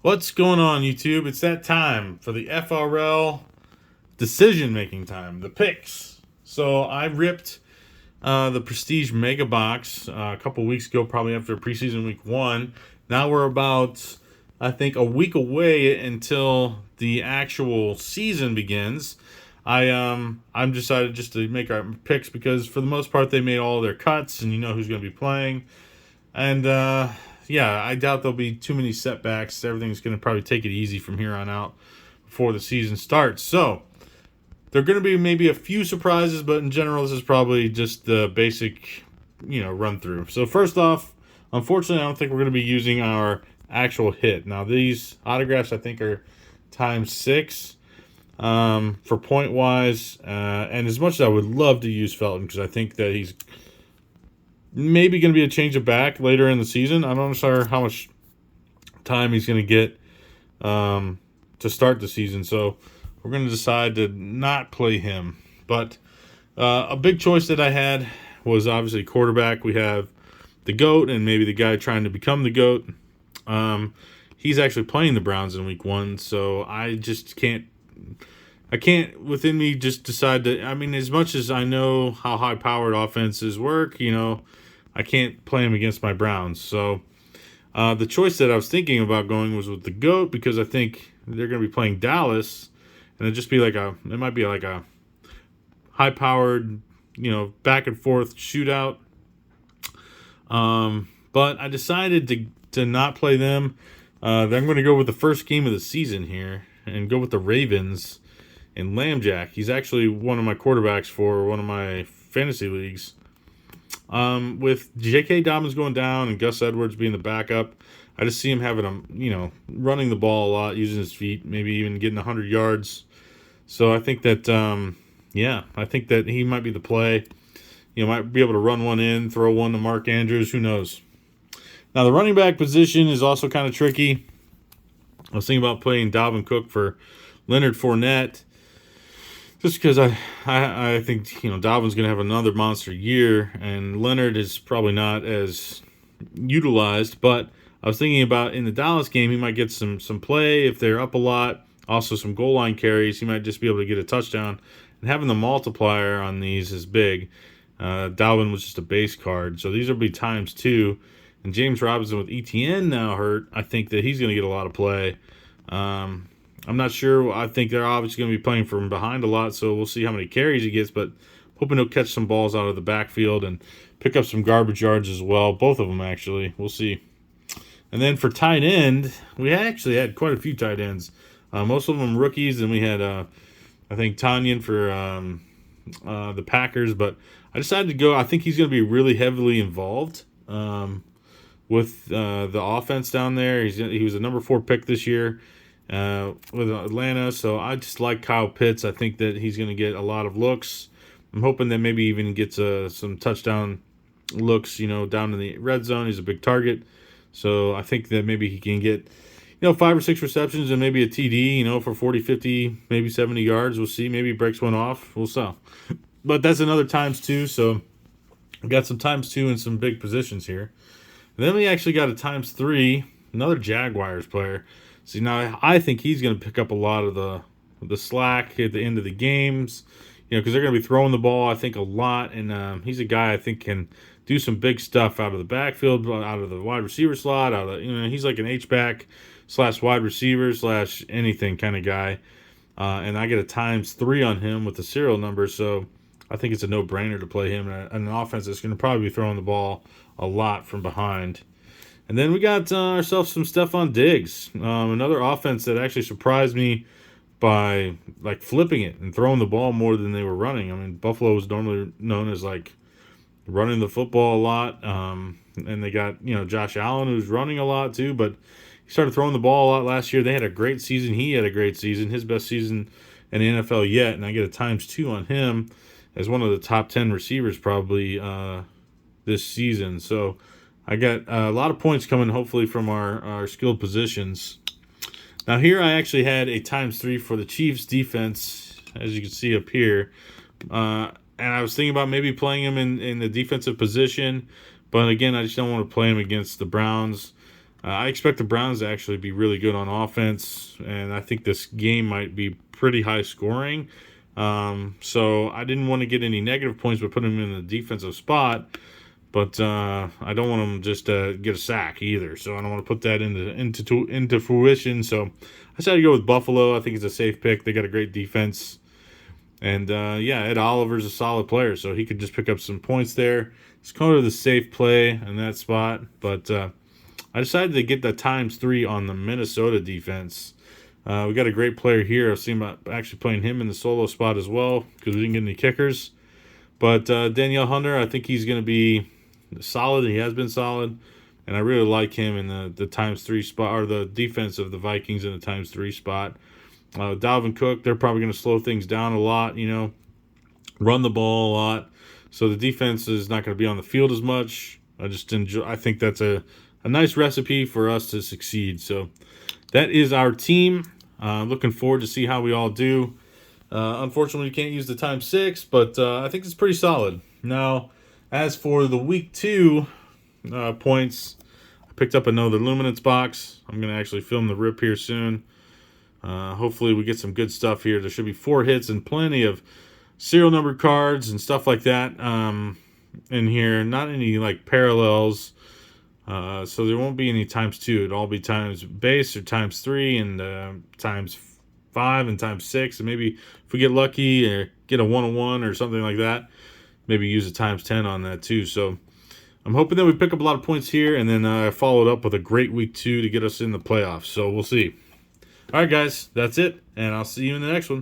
What's going on, YouTube? It's that time for the FRL decision making time, the picks. So I ripped the Prestige Mega Box a couple weeks ago, probably after preseason week one. Now we're about, I think, a week away until the actual season begins. I'm decided just to make our picks because for the most part they made all their cuts and you know who's going to be playing. And yeah, I doubt there'll be too many setbacks. Everything's going to probably take it easy from here on out before the season starts. So there are going to be maybe a few surprises, but in general, this is probably just the basic, run through. So first off, unfortunately, I don't think we're going to be using our actual hit. Now these autographs, I think, are ×6 for point wise. And as much as I would love to use Felton because I think that he's maybe going to be a change of back later in the season. I'm not sure how much time he's going to get to start the season. So we're going to decide to not play him. But a big choice that I had was obviously quarterback. We have the GOAT and maybe the guy trying to become the GOAT. He's actually playing the Browns in week one. So I just can't within me just decide to, I mean, as much as I know how high powered offenses work, I can't play him against my Browns. So the choice that I was thinking about going was with the GOAT because I think they're going to be playing Dallas, and it might be like a high powered, back and forth shootout. But I decided to not play them. Then I'm going to go with the first game of the season here and go with the Ravens and Lambjack. He's actually one of my quarterbacks for one of my fantasy leagues. With J.K. Dobbins going down and Gus Edwards being the backup, I just see him having running the ball a lot, using his feet, maybe even getting 100 yards. So I think that, I think that he might be the play. Might be able to run one in, throw one to Mark Andrews. Who knows? Now, the running back position is also kind of tricky. I was thinking about playing Dalvin Cook for Leonard Fournette. Just because I think, Dalvin's going to have another monster year, and Leonard is probably not as utilized. But I was thinking about in the Dallas game, he might get some play if they're up a lot. Also, some goal line carries. He might just be able to get a touchdown. And having the multiplier on these is big. Dalvin was just a base card. So these will be ×2. And James Robinson with ETN now hurt. I think that he's going to get a lot of play. I'm not sure. I think they're obviously going to be playing from behind a lot, so we'll see how many carries he gets, but hoping he'll catch some balls out of the backfield and pick up some garbage yards as well. Both of them, actually. We'll see. And then for tight end, we actually had quite a few tight ends. Most of them rookies, and we had, I think, Tanyan for the Packers, but I decided to go. I think he's going to be really heavily involved with the offense down there. He was a number 4 pick this year. With Atlanta, so I just like Kyle Pitts. I think that he's going to get a lot of looks. I'm hoping that maybe even gets some touchdown looks, down in the red zone. He's a big target, so I think that maybe he can get, 5 or 6 receptions and maybe a TD, for 40, 50, maybe 70 yards. We'll see. Maybe he breaks one off. We'll see. But that's another ×2, so we got some ×2 in some big positions here. And then we actually got a ×3, another Jaguars player. See, now I think he's going to pick up a lot of the slack at the end of the games, because they're going to be throwing the ball, I think, a lot. And he's a guy I think can do some big stuff out of the backfield, out of the wide receiver slot. He's like an H-back / wide receiver / anything kind of guy. And I get a ×3 on him with the serial number, so I think it's a no-brainer to play him in an offense that's going to probably be throwing the ball a lot from behind. And then we got ourselves some Stephon Diggs, another offense that actually surprised me by flipping it and throwing the ball more than they were running. I mean, Buffalo is normally known as running the football a lot, and they got Josh Allen who's running a lot too. But he started throwing the ball a lot last year. They had a great season. He had a great season, his best season in the NFL yet, and I get a ×2 on him as one of the top 10 receivers probably this season. So I got a lot of points coming, hopefully, from our skilled positions. Now, here I actually had a ×3 for the Chiefs defense, as you can see up here. And I was thinking about maybe playing him in the defensive position. But, again, I just don't want to play him against the Browns. I expect the Browns to actually be really good on offense, and I think this game might be pretty high scoring. So I didn't want to get any negative points by putting him in the defensive spot, but I don't want him just to get a sack either. So I don't want to put that into fruition. So I decided to go with Buffalo. I think it's a safe pick. They got a great defense. And, yeah, Ed Oliver's a solid player, so he could just pick up some points there. It's kind of the safe play in that spot. But I decided to get the ×3 on the Minnesota defense. We got a great player here. I've seen about actually playing him in the solo spot as well because we didn't get any kickers. But Danielle Hunter, I think he's going to be solid. He has been solid. And I really like him in the ×3 spot, or the defense of the Vikings in the ×3 spot. Dalvin Cook, they're probably going to slow things down a lot, run the ball a lot. So the defense is not going to be on the field as much. I think that's a nice recipe for us to succeed. So that is our team. Looking forward to see how we all do. Unfortunately, we can't use the ×6, but I think it's pretty solid. Now, as for the week 2 points, I picked up another Luminance box. I'm going to actually film the rip here soon. Hopefully we get some good stuff here. There should be 4 hits and plenty of serial number cards and stuff like that in here. Not any like parallels. So there won't be any ×2. It'll all be times base or ×3 and ×5 and ×6. And maybe if we get lucky or get a 1-on-1 or something like that, maybe use a ×10 on that too. So I'm hoping that we pick up a lot of points here and then follow it up with a great week 2 to get us in the playoffs. So we'll see. All right, guys, that's it, and I'll see you in the next one.